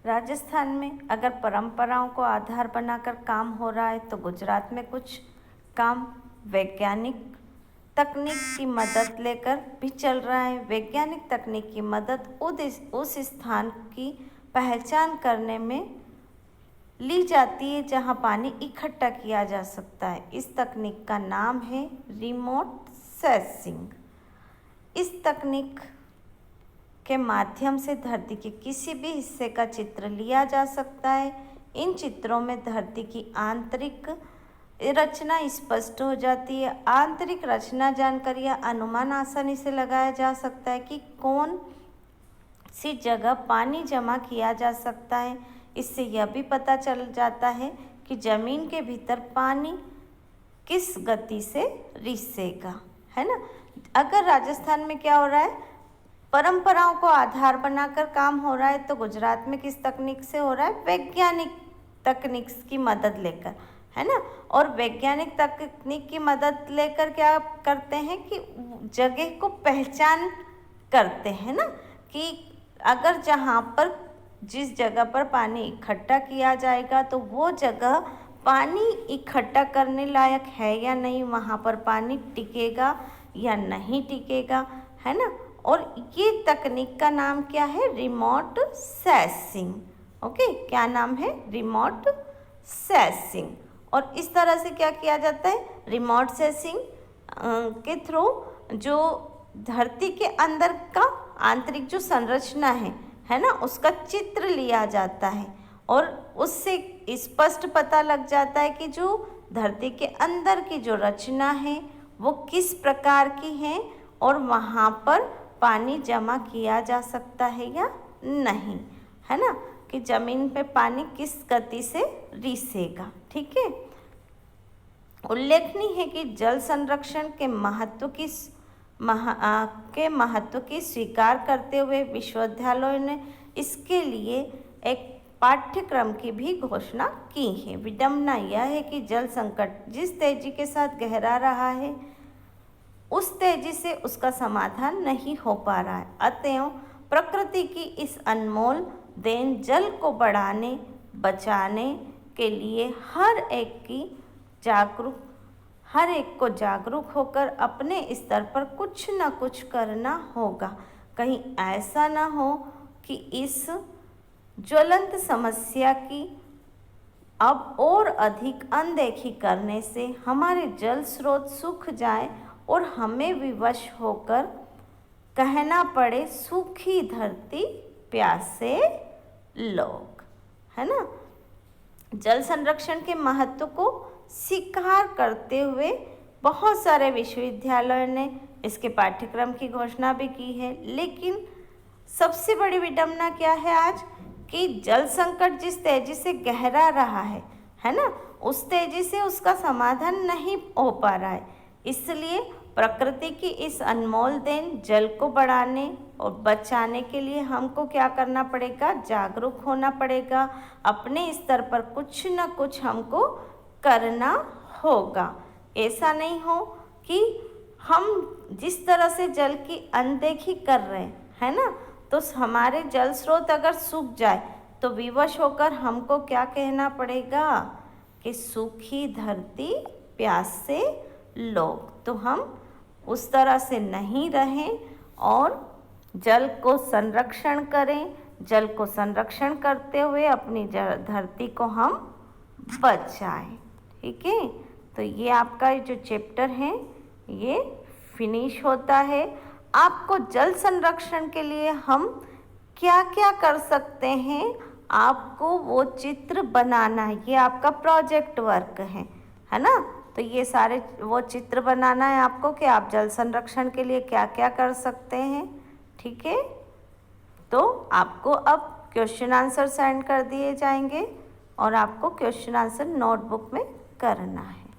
राजस्थान में अगर परंपराओं को आधार बनाकर काम हो रहा है तो गुजरात में कुछ काम वैज्ञानिक तकनीक की मदद लेकर भी चल रहा है। वैज्ञानिक तकनीक की मदद उस स्थान की पहचान करने में ली जाती है जहां पानी इकट्ठा किया जा सकता है। इस तकनीक का नाम है रिमोट सेंसिंग। इस तकनीक के माध्यम से धरती के किसी भी हिस्से का चित्र लिया जा सकता है। इन चित्रों में धरती की आंतरिक रचना स्पष्ट हो जाती है। आंतरिक रचना जानकर यह अनुमान आसानी से लगाया जा सकता है कि कौन सी जगह पानी जमा किया जा सकता है। इससे यह भी पता चल जाता है कि जमीन के भीतर पानी किस गति से रिसेगा, है ना। अगर राजस्थान में क्या हो रहा है, परंपराओं को आधार बनाकर काम हो रहा है, तो गुजरात में किस तकनीक से हो रहा है, वैज्ञानिक तकनीक की मदद लेकर, है ना। और वैज्ञानिक तकनीक की मदद लेकर क्या करते हैं कि जगह को पहचान करते हैं ना, कि अगर जहाँ पर जिस जगह पर पानी इकट्ठा किया जाएगा तो वो जगह पानी इकट्ठा करने लायक है या नहीं, वहाँ पर पानी टिकेगा या नहीं टिकेगा, है ना। और ये तकनीक का नाम क्या है, रिमोट सेंसिंग। ओके, क्या नाम है, रिमोट सेंसिंग। और इस तरह से क्या किया जाता है, रिमोट सेंसिंग के थ्रू जो धरती के अंदर का आंतरिक जो संरचना है ना, उसका चित्र लिया जाता है और उससे स्पष्ट पता लग जाता है कि जो धरती के अंदर की जो रचना है वो किस प्रकार की है और वहाँ पर पानी जमा किया जा सकता है या नहीं, है ना, कि ज़मीन पे पानी किस गति से रिसेगा। ठीक है। उल्लेखनीय है कि जल संरक्षण के महत्व की स्वीकार करते हुए विश्वविद्यालयों ने इसके लिए एक पाठ्यक्रम की भी घोषणा की है। विडंबना यह है कि जल संकट जिस तेजी के साथ गहरा रहा है उस तेजी से उसका समाधान नहीं हो पा रहा है। अतएव प्रकृति की इस अनमोल देन जल को बढ़ाने बचाने के लिए हर एक को जागरूक होकर अपने स्तर पर कुछ न कुछ करना होगा। कहीं ऐसा न हो कि इस ज्वलंत समस्या की अब और अधिक अनदेखी करने से हमारे जल स्रोत सूख जाए और हमें विवश होकर कहना पड़े, सूखी धरती प्यासे लोग, है ना। जल संरक्षण के महत्व को स्वीकार करते हुए बहुत सारे विश्वविद्यालयों ने इसके पाठ्यक्रम की घोषणा भी की है। लेकिन सबसे बड़ी विडंबना क्या है आज, कि जल संकट जिस तेजी से गहरा रहा है ना, उस तेजी से उसका समाधान नहीं हो पा रहा है। इसलिए प्रकृति की इस अनमोल देन जल को बढ़ाने और बचाने के लिए हमको क्या करना पड़ेगा, जागरूक होना पड़ेगा। अपने स्तर पर कुछ न कुछ हमको करना होगा। ऐसा नहीं हो कि हम जिस तरह से जल की अनदेखी कर रहे हैं ना, तो हमारे जल स्रोत अगर सूख जाए तो विवश होकर हमको क्या कहना पड़ेगा कि सूखी धरती प्यासे लोग। तो हम उस तरह से नहीं रहें और जल को संरक्षण करें। जल को संरक्षण करते हुए अपनी धरती को हम बचाएं। ठीक है। तो ये आपका जो चैप्टर है ये फिनिश होता है। आपको जल संरक्षण के लिए हम क्या क्या कर सकते हैं, आपको वो चित्र बनाना है। ये आपका प्रोजेक्ट वर्क है ना। तो ये सारे वो चित्र बनाना है आपको कि आप जल संरक्षण के लिए क्या क्या कर सकते हैं। ठीक है। तो आपको अब क्वेश्चन आंसर सेंड कर दिए जाएंगे और आपको क्वेश्चन आंसर नोटबुक में करना है।